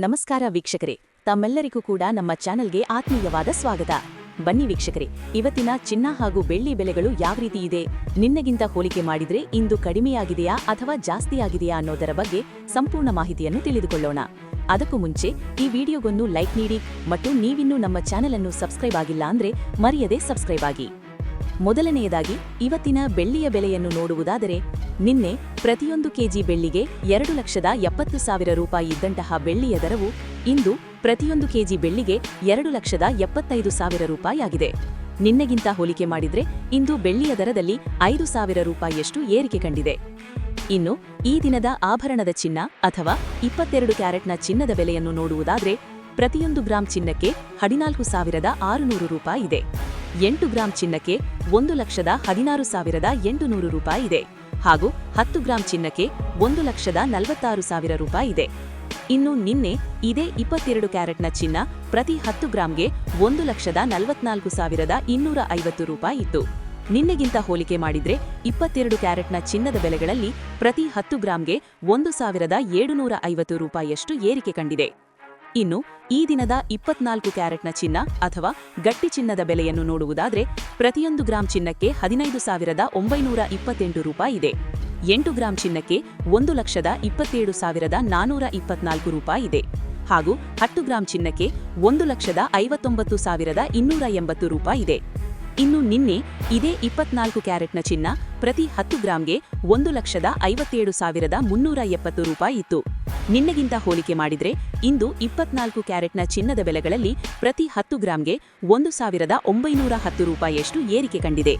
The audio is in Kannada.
ನಮಸ್ಕಾರ ವೀಕ್ಷಕರೇ, ತಮ್ಮೆಲ್ಲರಿಗೂ ಕೂಡ ನಮ್ಮ ಚಾನೆಲ್ಗೆ ಆತ್ಮೀಯವಾದ ಸ್ವಾಗತ. ಬನ್ನಿ ವೀಕ್ಷಕರೇ, ಇವತ್ತಿನ ಚಿನ್ನ ಹಾಗೂ ಬೆಳ್ಳಿ ಬೆಲೆಗಳು ಯಾವ ರೀತಿ ಇದೆ, ನಿನ್ನೆಗಿಂತ ಹೋಲಿಕೆ ಮಾಡಿದ್ರೆ ಇಂದು ಕಡಿಮೆಯಾಗಿದೆಯಾ ಅಥವಾ ಜಾಸ್ತಿಯಾಗಿದೆಯಾ ಅನ್ನೋದರ ಬಗ್ಗೆ ಸಂಪೂರ್ಣ ಮಾಹಿತಿಯನ್ನು ತಿಳಿದುಕೊಳ್ಳೋಣ. ಅದಕ್ಕೂ ಮುಂಚೆ ಈ ವಿಡಿಯೋಗೊಂದು ಲೈಕ್ ನೀಡಿ ಮತ್ತು ನೀವಿನ್ನೂ ನಮ್ಮ ಚಾನೆಲ್ ಅನ್ನು ಸಬ್ಸ್ಕ್ರೈಬ್ ಆಗಿಲ್ಲ ಅಂದ್ರೆ ಮರೆಯದೆ ಸಬ್ಸ್ಕ್ರೈಬ್ ಆಗಿ. ಮೊದಲನೆಯದಾಗಿ ಇವತ್ತಿನ ಬೆಳ್ಳಿಯ ಬೆಲೆಯನ್ನು ನೋಡುವುದಾದರೆ, ನಿನ್ನೆ ಪ್ರತಿಯೊಂದು ಕೆಜಿ ಬೆಳ್ಳಿಗೆ 2,70,000 ರೂಪಾಯಿ ಇದ್ದಂತಹ ಬೆಳ್ಳಿಯ ದರವು ಇಂದು ಪ್ರತಿಯೊಂದು ಕೆಜಿ ಬೆಳ್ಳಿಗೆ 2,75,000 ರೂಪಾಯಿ ಆಗಿದೆ. ನಿನ್ನೆಗಿಂತ ಹೋಲಿಕೆ ಮಾಡಿದ್ರೆ ಇಂದು ಬೆಳ್ಳಿಯ ದರದಲ್ಲಿ 5,000 ರೂಪಾಯಿಯಷ್ಟು ಏರಿಕೆ ಕಂಡಿದೆ. ಇನ್ನು ಈ ದಿನದ ಆಭರಣದ ಚಿನ್ನ ಅಥವಾ 22 ಕ್ಯಾರೆಟ್ನ ಚಿನ್ನದ ಬೆಲೆಯನ್ನು ನೋಡುವುದಾದರೆ, ಪ್ರತಿಯೊಂದು ಗ್ರಾಂ ಚಿನ್ನಕ್ಕೆ 14,600 ರೂಪಾಯಿ ಇದೆ. 8 ಗ್ರಾಂ ಚಿನ್ನಕ್ಕೆ 1,16,800 ರೂಪಾಯಿ ಇದೆ ಹಾಗೂ 10 ಗ್ರಾಂ ಚಿನ್ನಕ್ಕೆ 1,46,000 ರೂಪಾಯಿ ಇದೆ. ಇನ್ನು ನಿನ್ನೆ ಇದೇ 22 ಕ್ಯಾರೆಟ್ನ ಚಿನ್ನ ಪ್ರತಿ 10 ಗ್ರಾಂಗೆ 1,44,250 ರೂಪಾಯಿ ಇತ್ತು. ನಿನ್ನೆಗಿಂತ ಹೋಲಿಕೆ ಮಾಡಿದ್ರೆ 22 ಕ್ಯಾರೆಟ್ನ ಚಿನ್ನದ ಬೆಲೆಗಳಲ್ಲಿ ಪ್ರತಿ 10 ಗ್ರಾಂಗೆ 1,750 ರೂಪಾಯಿಯಷ್ಟು ಏರಿಕೆ ಕಂಡಿದೆ. ಇನ್ನು ಈ ದಿನದ 24 ಕ್ಯಾರೆಟ್ನ ಚಿನ್ನ ಅಥವಾ ಗಟ್ಟಿ ಚಿನ್ನದ ಬೆಲೆಯನ್ನು ನೋಡುವುದಾದರೆ, ಪ್ರತಿಯೊಂದು ಗ್ರಾಂ ಚಿನ್ನಕ್ಕೆ 15,928 ರೂಪಾಯಿ ಇದೆ. 8 ಗ್ರಾಂ ಚಿನ್ನಕ್ಕೆ 1,27,424 ರೂಪಾಯಿ ಇದೆ ಹಾಗೂ 10 ಗ್ರಾಂ ಚಿನ್ನಕ್ಕೆ 1,59,280 ರೂಪಾಯಿ ಇದೆ. ಇನ್ನು ನಿನ್ನೆ ಇದೇ 24 ಕ್ಯಾರೆಟ್ನ ಚಿನ್ನ ಪ್ರತಿ 10 ಗ್ರಾಂಗೆ 1,57,370 ರೂಪಾಯಿ ಇತ್ತು. ನಿನ್ನೆಗಿಂತ ಹೋಲಿಕೆ ಮಾಡಿದ್ರೆ ಇಂದು 24 ಕ್ಯಾರೆಟ್ನ ಚಿನ್ನದ ಬೆಲೆಗಳಲ್ಲಿ ಪ್ರತಿ 10 ಗ್ರಾಂಗೆ 1,910 ರೂಪಾಯಿಯಷ್ಟು ಏರಿಕೆ ಕಂಡಿದೆ.